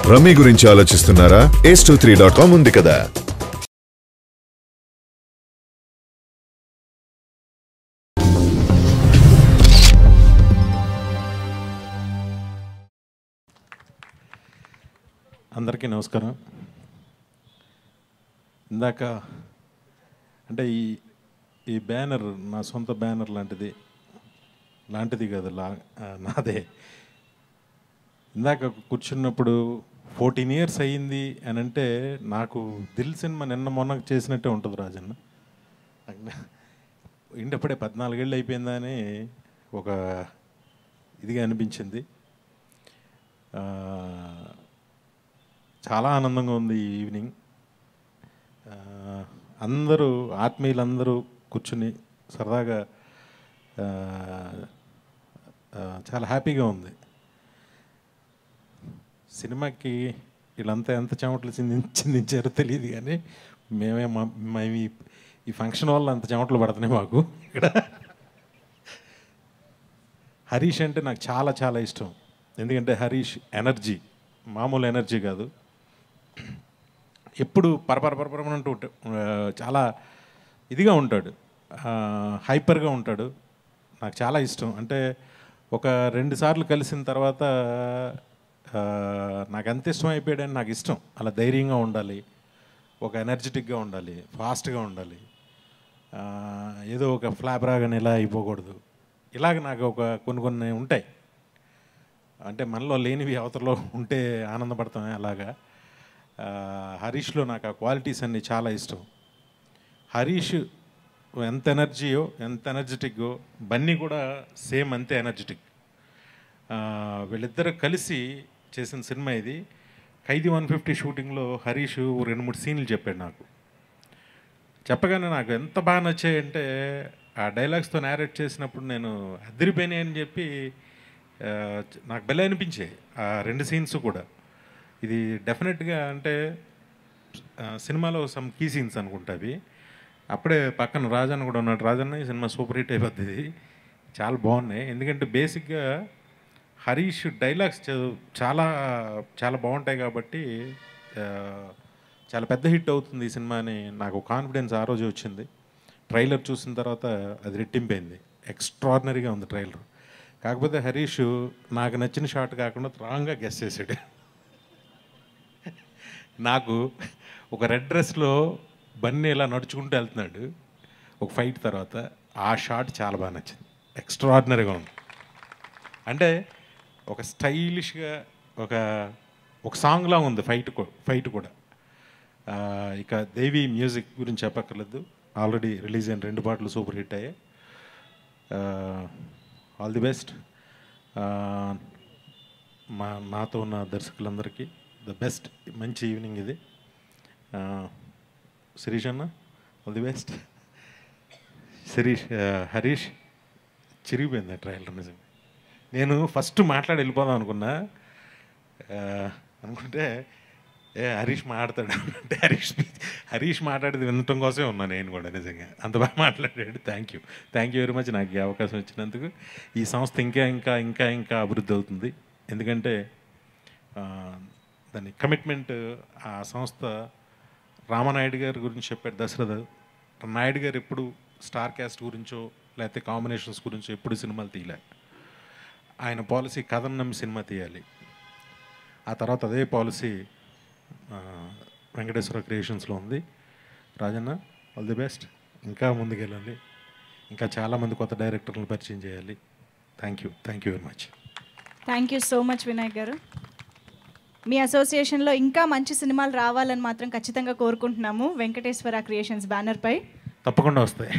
Rummy గురించి ఆలోచిస్తున్నారా? ace23.com ఉంది కదా. అందరికీ నమస్కారం. ఇందాక అంటే ఈ బ్యానర్ నా సొంత బ్యానర్ లాంటిది కాదు, నాదే. ఇందాక కూర్చున్నప్పుడు 14 years అయ్యింది అని అంటే నాకు దిల్ సినిమా నిన్న మొన్న చేసినట్టే ఉంటుంది రాజన్న. ఇంటప్పుడే 14 ఏళ్ళు అయిపోయిందా అని ఒక ఇదిగా అనిపించింది. చాలా ఆనందంగా ఉంది ఈ ఈవినింగ్. అందరూ ఆత్మీయులందరూ కూర్చుని సరదాగా చాలా హ్యాపీగా ఉంది. సినిమాకి వీళ్ళంతా ఎంత చెమటలు చిందించారో తెలియదు, కానీ మేము ఈ ఫంక్షన్ వల్ల అంత చెమటలు పడుతున్నాయి మాకు ఇక్కడ. హరీష్ అంటే నాకు చాలా చాలా ఇష్టం. ఎందుకంటే హరీష్ ఎనర్జీ మామూలు ఎనర్జీ కాదు. ఎప్పుడు పరపరపరపరమంటూ చాలా ఇదిగా ఉంటాడు, హైపర్గా ఉంటాడు. నాకు చాలా ఇష్టం. అంటే ఒక 2 సార్లు కలిసిన తర్వాత నాకు ఎంత ఇష్టం అయిపోయాడని నాకు ఇష్టం. అలా ధైర్యంగా ఉండాలి, ఒక ఎనర్జెటిక్గా ఉండాలి, ఫాస్ట్గా ఉండాలి, ఏదో ఒక ఫ్లాప్ రాగానే ఇలా అయిపోకూడదు. ఇలాగ నాకు కొన్ని ఉంటాయి. అంటే మనలో లేనివి అవతలలో ఉంటే ఆనందపడతామే, అలాగా. హరీష్లో నాకు ఆ క్వాలిటీస్ అన్నీ చాలా ఇష్టం. హరీష్ ఎంత ఎనర్జీయో, ఎంత ఎనర్జెటిక్కో, బన్నీ కూడా సేమ్ అంతే ఎనర్జెటిక్. వీళ్ళిద్దరు కలిసి చేసిన సినిమా ఇది. ఖైదీ 150 షూటింగ్లో హరీష్ 2-3 సీన్లు చెప్పాడు నాకు. చెప్పగానే నాకు ఎంత బాగా నచ్చాయంటే, ఆ డైలాగ్స్తో నేరేట్ చేసినప్పుడు నేను అదిరిపోయినాయి అని చెప్పి నాకు భలే అనిపించాయి ఆ 2 సీన్స్ కూడా. ఇది డెఫినెట్గా అంటే సినిమాలో సమ్ కీ సీన్స్ అనుకుంటా అవి. అప్పుడే పక్కన రాజన్న కూడా ఉన్నాడు. రాజన్న ఈ సినిమా సూపర్ హిట్ అయిపోతుంది, చాలా బాగున్నాయి. ఎందుకంటే బేసిక్గా హరీష్ డైలాగ్స్ చాలా చాలా బాగుంటాయి కాబట్టి చాలా పెద్ద హిట్ అవుతుంది ఈ సినిమా అని నాకు కాన్ఫిడెన్స్ ఆ రోజు వచ్చింది. ట్రైలర్ చూసిన తర్వాత అది రెట్టింపైంది. ఎక్స్ట్రాడినరీగా ఉంది ట్రైలర్. కాకపోతే హరీష్ నాకు నచ్చిన షాట్ కాకుండా రాంగ్గా గెస్ చేశాడు. నాకు ఒక రెడ్ డ్రెస్లో బన్నీ ఇలా నడుచుకుంటూ వెళ్తున్నాడు ఒక ఫైట్ తర్వాత, ఆ షాట్ చాలా బాగా నచ్చింది, ఎక్స్ట్రాడినరీగా ఉంది. అంటే ఒక స్టైలిష్గా ఒక సాంగ్లా ఉంది ఫైట్ కూడా. ఇక దేవి మ్యూజిక్ గురించి చెప్పక్కర్లేదు, ఆల్రెడీ రిలీజ్ అయిన 2 పాటలు సూపర్ హిట్ అయ్యాయి. All the best. నాతో ఉన్న దర్శకులందరికీ ద బెస్ట్. మంచి ఈవినింగ్ ఇది. శిరీష్ అన్న ఆల్ ది బెస్ట్. హరీష్ చిరిగిపోయింది ట్రయల్. నిజంగా నేను ఫస్ట్ మాట్లాడి వెళ్ళిపోదాం అనుకుంటే హరీష్ మాట్లాడతాడు అంటే హరీష్ మాట్లాడేది వినటం కోసమే ఉన్నా నేను కూడా. నిజంగా అంత బాగా మాట్లాడాడు. థ్యాంక్ యూ వెరీ మచ్ నాకు ఈ అవకాశం ఇచ్చినందుకు. ఈ సంస్థ ఇంకా ఇంకా ఇంకా ఇంకా అభివృద్ధి అవుతుంది. ఎందుకంటే దాని కమిట్మెంట్, ఆ సంస్థ రామనాయుడు గారి గురించి చెప్పాడు దశరథ. నాయుడు గారు ఎప్పుడు స్టార్ క్యాస్ట్ గురించో లేకపోతే కాంబినేషన్స్ గురించో ఎప్పుడు సినిమాలు తీయలే. ఆయన పాలసీ కథను నమ్మి సినిమా తీయాలి. ఆ తర్వాత అదే పాలసీ వెంకటేశ్వర క్రియేషన్స్లో ఉంది. Rajanna all the best. ఇంకా ముందుకెళ్ళాలి, ఇంకా చాలామంది కొత్త డైరెక్టర్లను పరిచయం చేయాలి. Thank you very much. Thank you so much Vinayak గారు. మీ అసోసియేషన్లో ఇంకా మంచి సినిమాలు రావాలని మాత్రం ఖచ్చితంగా కోరుకుంటున్నాము వెంకటేశ్వర క్రియేషన్స్ బ్యానర్పై. తప్పకుండా వస్తాయి.